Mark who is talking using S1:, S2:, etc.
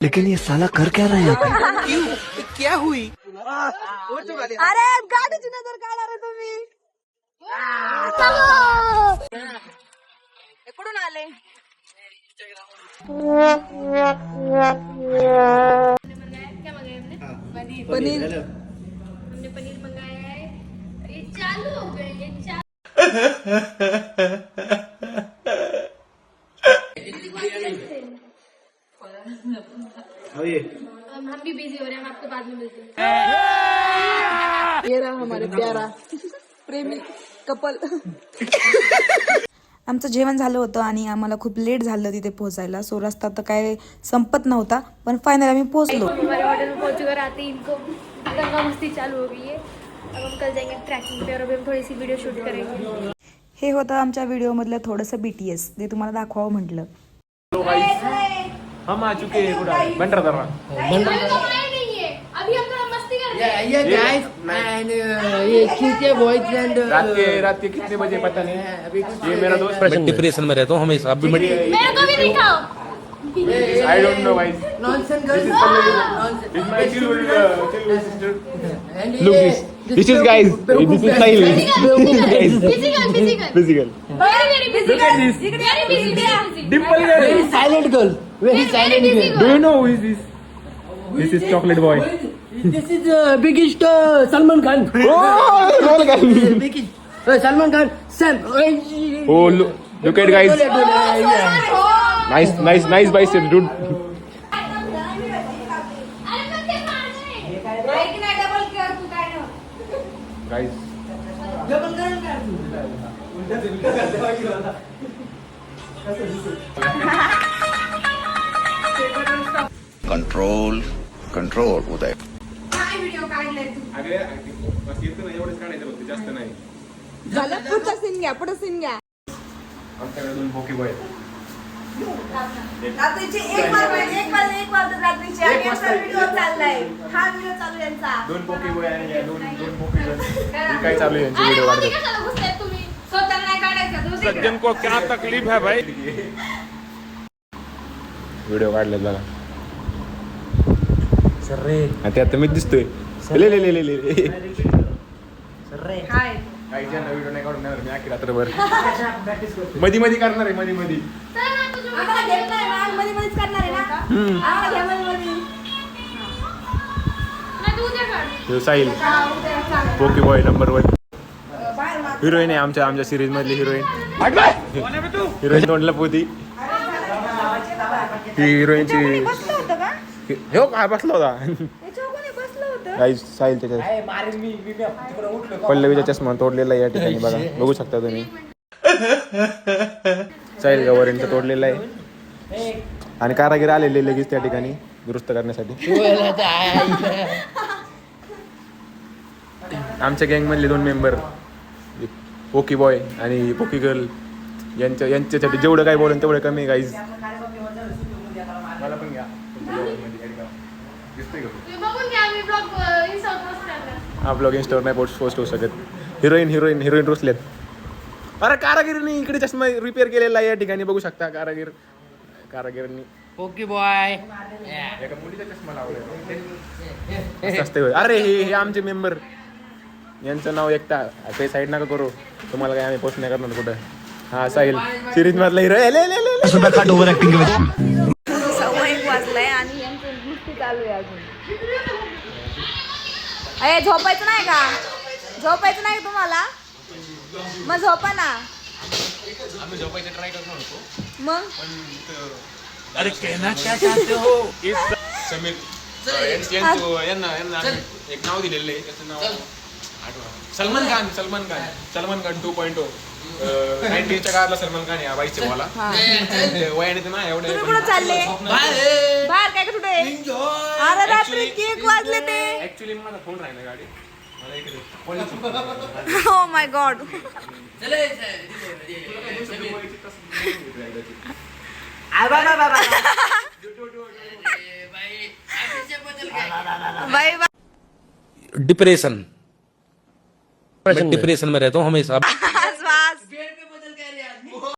S1: लेकिन ये साला कर क्या रहा है यहाँ पे?
S2: क्यों? क्या हुई?
S3: अरे गाडीची नजर काढा रे तुम्ही. कुठून आले? पनीर.
S4: हमने पनीर मंगाया है. ये चालू हो गए. ये चालू. हम भी बिजी हो रहे हैं. हम आपको बाद में मिलते हैं.
S3: ये रहा हमारे प्यारा प्रेमी कपल.
S5: आमचं जेवण झालं होतं आणि आम्हाला खूप लेट झालं तिथे पोहोचायला. सो रस्ता तर काय संपत नव्हता, पण फायनल आम्ही पोहोचलो.
S4: हमारे होटल में पहुंच कर आते ही इनको दंगा मस्ती चालू हो गई है. अब हम कल जाएंगे ट्रैकिंग पे और अभी हम थोड़ी सी वीडियो शूट करेंगे.
S5: हे होतं आमच्या व्हिडिओमधलं थोडंसं BTS, ते तुम्हाला दाखवावं म्हटलं.
S6: हम आ चुके हैं बंडर दरवा.
S4: अभी तो आए नहीं है. अभी हम थोड़ा मस्ती कर रहे हैं.
S6: रात के कितने बजे पता नहीं. ये मेरा दोस्त
S7: मैं डिप्रेशन में रहता हूँ हमेशा. अभी मैं
S4: मेरे को भी दिखाओ.
S6: I don't know guys.
S2: Nonsense
S6: This
S2: girl.
S6: is Pallavi. This is my childhood sister. Look this is guys. This is Sahil.
S4: Physical. Very very busy.
S6: Look at this.
S4: Very busy.
S6: Dimple
S2: Very
S6: girl.
S2: silent girl. Very silent
S4: busy
S2: girl.
S6: Do you know who is this? This is chocolate boy.
S2: This is biggest Salman Khan. Biggest Salman Khan. Sam.
S6: Oh look at guys. Nice biceps dude. Guys.
S1: Control Uday.
S6: जास्त नाही.
S3: झालं पुढचा scene घ्या. पुढे scene घ्या.
S6: आमच्याकडे 2 पोके boy.
S3: रात्रीचे 1 वाजता रात्रीचे आणि आमचा व्हिडिओ चाललाय. हा व्हिडिओ चालू यांचा.
S6: 2 पोके बॉय आणि 2 पोके गर्ल. काय चालू आहे यांची व्हिडिओ काढतात.
S4: तुम्ही
S3: स्वतःला नाही काढायचं.
S6: सज्जन को क्या तकलीफ है भाई. व्हिडिओ काढले बघा.
S2: Sir रे.
S6: आता आता मी दिसतोय. ले
S3: हाय.
S6: काही जण व्हिडिओ नाही काढून मी आखी रात्रभर मध्ये करणार आहे. मध्ये
S3: आम्हाला घेत नाही ना. मध्ये करणार आहे ना. आम्हाला घ्या मध्ये.
S6: साहिल पोके बॉय नंबर 1 हिरोईन आहे आमच्या सिरीज मधली हिरोईन. तोंडला पोती ही हिरोईनची.
S3: बसलं होतं का?
S6: हो काय बसला होता.
S3: त्याच्यावर कोणी बसलं होतं?
S6: काही साहिल त्याच्यात पल्लवीचा चष्मा तोडलेला आहे या ठिकाणी बघा. बघू शकता तुम्ही. साहिल गवारींचा तोडलेला आहे आणि कारागीर आलेले लगेच त्या ठिकाणी दुरुस्त करण्यासाठी. आमच्या गँग मधले 2 मेंबर पोकी बॉय आणि पोकी गर्ल यांच्यासाठी जेवढं काय बोलेन तेवढं कमी गाईज. मला पण घ्या. हा ब्लॉग इंस्टावर नाही पोस्ट होऊ शकत. हिरोईन रुसलेत. अरे कारागिरीने इकडे चष्मा रिपेअर केलेला आहे या ठिकाणी बघू शकता. कारागिरांनी
S2: Okay boy.
S6: एका मुलीचा चष्मा लावलाय. असते होय. अरे हे आमचे मेंबर यांचं नाव एकटा. ते साईड नका करू. तुम्हाला काय आम्ही पोस्ट नाही करणार कुठं. हा साहिल सिरीज मधला हिरो.
S3: 1:15 वाजलाय आणि यांची गोष्टी चालू आहे अजून. अरे झोपायचं नाही का? झोपायचं नाही तुम्हाला? मग झोपा ना.
S6: आम्ही झोपायचं ट्राय करणार होतो.
S3: मग
S7: अरे कहना क्या चाहते हो.
S6: समीर यांना एक नाव दिलेलं आहे. त्याचं नाव सलमान खान 2.0. 90च्या काळातला सलमान खान या बाईचे मला वयाने तर ना एवढे.
S3: तुम्ही कुठं चालले? बाहेर काय कुठे? अरे रात्री 1 वाजले ते.
S6: ऍक्च्युली माझा फोन राहिला गाडी. मला इकडे
S3: oh my God. Bye bye.
S7: Depression. मैं डिप्रेशन में रहता हूँ हमेशा.